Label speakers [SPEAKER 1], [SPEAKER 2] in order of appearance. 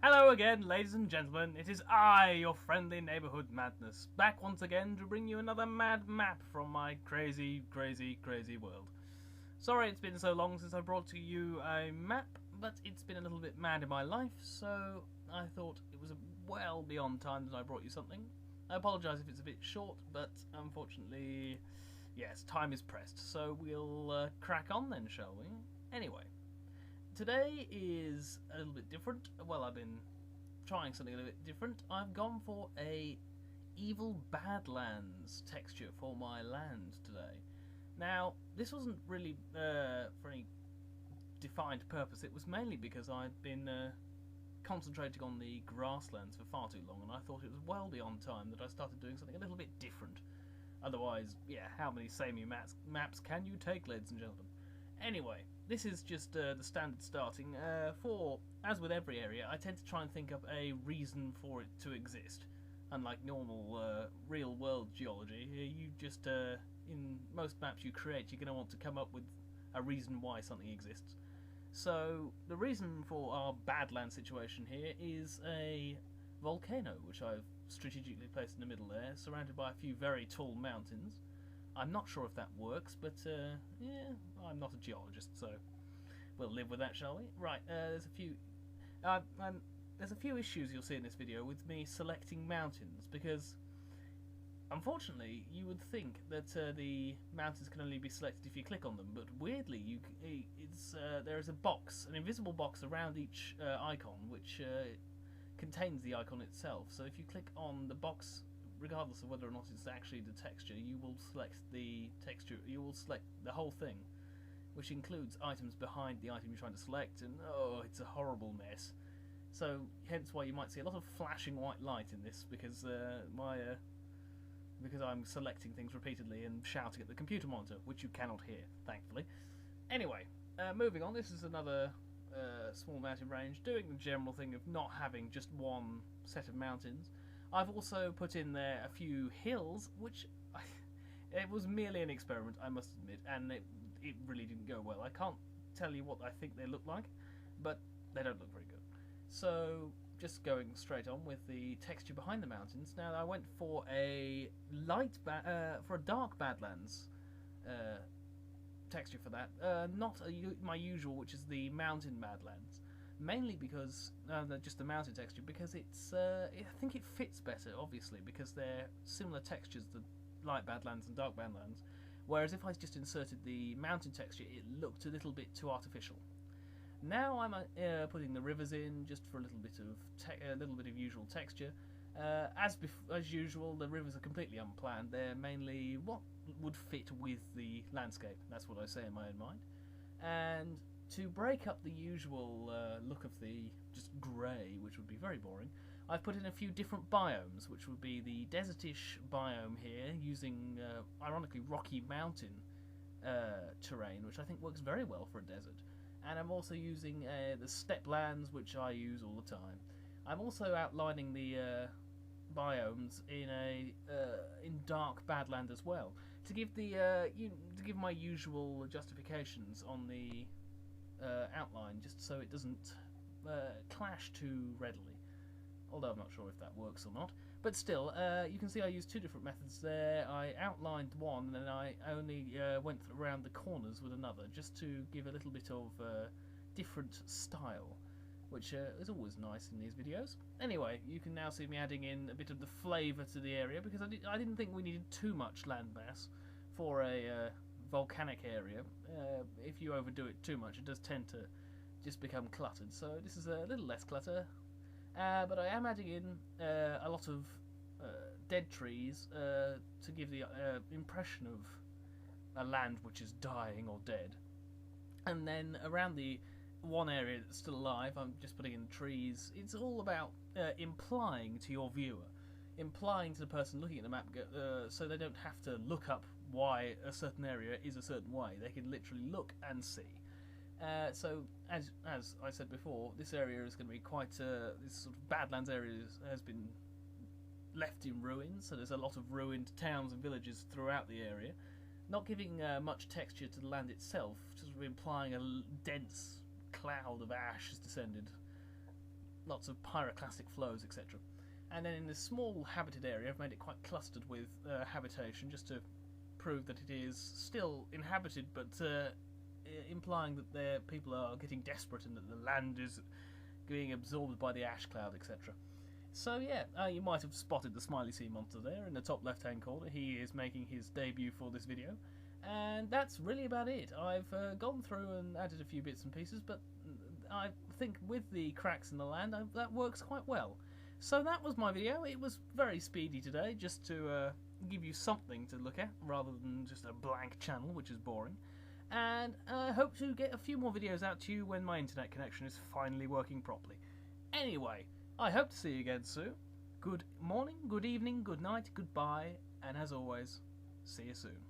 [SPEAKER 1] Hello again, ladies and gentlemen. It is I, your friendly neighbourhood madness, back once again to bring you another mad map from my crazy, crazy, crazy world. Sorry it's been so long since I brought to you a map, but it's been a little bit mad in my life, so I thought it was well beyond time that I brought you something. I apologise if it's a bit short, but unfortunately, yes, time is pressed, so we'll crack on then, shall we? Anyway. Today is a little bit different. Well, I've been trying something a little bit different. I've gone for a evil Badlands texture for my land today. Now, this wasn't really for any defined purpose. It was mainly because I'd been concentrating on the grasslands for far too long, and I thought it was well beyond time that I started doing something a little bit different. Otherwise, yeah, how many samey maps can you take, ladies and gentlemen? Anyway, this is just the standard starting. As with every area, I tend to try and think up a reason for it to exist. Unlike normal real-world geology, you just, in most maps you create, you're going to want to come up with a reason why something exists. So, the reason for our Badland situation here is a volcano, which I've strategically placed in the middle there, surrounded by a few very tall mountains. I'm not sure if that works, but yeah, I'm not a geologist, so we'll live with that, shall we? Right, there's a few issues you'll see in this video with me selecting mountains, because unfortunately you would think that the mountains can only be selected if you click on them, but weirdly there is a box, an invisible box around each icon, which contains the icon itself. So if you click on the box, regardless of whether or not it's actually the texture, you will select the texture, you will select the whole thing, which includes items behind the item you're trying to select, and oh, it's a horrible mess. So hence why you might see a lot of flashing white light in this, because because I'm selecting things repeatedly and shouting at the computer monitor, which you cannot hear, thankfully. Anyway, moving on, this is another small mountain range, doing the general thing of not having just one set of mountains. I've also put in there a few hills, which it was merely an experiment, I must admit, and it really didn't go well. I can't tell you what I think they look like, but they don't look very good. So, just going straight on with the texture behind the mountains. Now, I went for a dark Badlands texture for that, not my usual, which is the mountain Badlands. Mainly because just the mountain texture, because it's I think it fits better, obviously, because they're similar textures, the light Badlands and dark Badlands. Whereas if I just inserted the mountain texture, it looked a little bit too artificial. Now I'm putting the rivers in just for a little bit of usual texture. As usual, the rivers are completely unplanned. They're mainly what would fit with the landscape. That's what I say in my own mind. And to break up the usual look of the just grey, which would be very boring, I've put in a few different biomes, which would be the desertish biome here, using, ironically, rocky mountain terrain, which I think works very well for a desert. And I'm also using the steppe lands, which I use all the time. I'm also outlining the biomes in dark Badland as well, to give my usual justifications on the outline, just so it doesn't clash too readily. Although I'm not sure if that works or not. But still, you can see I used two different methods there. I outlined one, and then I only went around the corners with another, just to give a little bit of different style, which is always nice in these videos. Anyway, you can now see me adding in a bit of the flavour to the area, because I didn't think we needed too much landmass for a volcanic area. If you overdo it too much, it does tend to just become cluttered, so this is a little less clutter. But I am adding in a lot of dead trees to give the impression of a land which is dying or dead. And then around the one area that's still alive, I'm just putting in trees. It's all about implying to your viewer, implying to the person looking at the map, so they don't have to look up why a certain area is a certain way. They can literally look and see. So, as I said before, this area is going to be quite this sort of Badlands area has been left in ruins, so there's a lot of ruined towns and villages throughout the area, not giving much texture to the land itself, just implying a dense cloud of ash has descended lots of pyroclastic flows, etc. And then in this small habited area, I've made it quite clustered with habitation, just to prove that it is still inhabited, but implying that people are getting desperate and that the land is being absorbed by the ash cloud, etc. So yeah, you might have spotted the smiley sea monster there in the top left-hand corner. He is making his debut for this video, and that's really about it. I've gone through and added a few bits and pieces, but I think with the cracks in the land, that works quite well. So that was my video. It was very speedy today, just to give you something to look at, rather than just a blank channel, which is boring. And I hope to get a few more videos out to you when my internet connection is finally working properly. Anyway, I hope to see you again soon. Good morning, good evening, good night, goodbye, and as always, see you soon.